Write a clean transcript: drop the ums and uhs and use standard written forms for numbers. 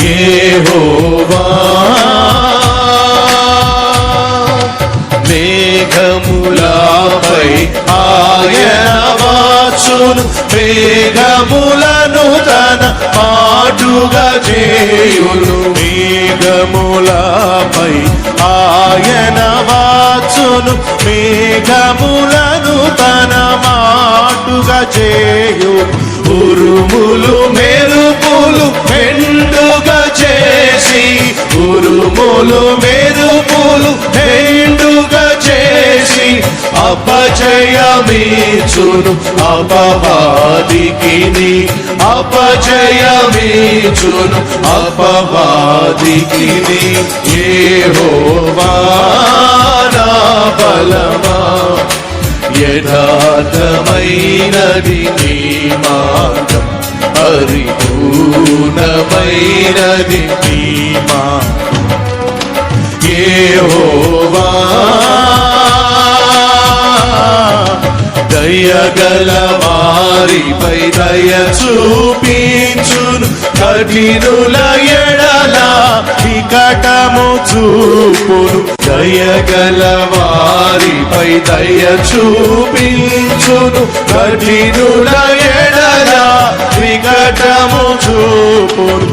యెహోవా మేఘములపై ఆయన వచ్చును, మేఘములను తన మాటుగా చేయును. మేఘములపై ఆయన వచ్చును, మేఘములను తన మాటుగా చేయును. ఉరుములు మెరుపులు మెండుగా చేసి, ఉరుములు మెరుపులు మెండుగా చేసి అపజయమీచును అపవాదికిని, అపజయమీచును అపవాదికిని. యెహోవా నా బలమా, యథార్థమైనది నీ మార్గం, పరిపూర్ణమైనది నీ మార్గం. యెహోవా దయగల వారిపై దయ చూపించును, కఠినుల ఎడల వికటము చూపును. దయగల వారిపై దయ చూపించును, కఠినుల ఎడల వికటము చూపును.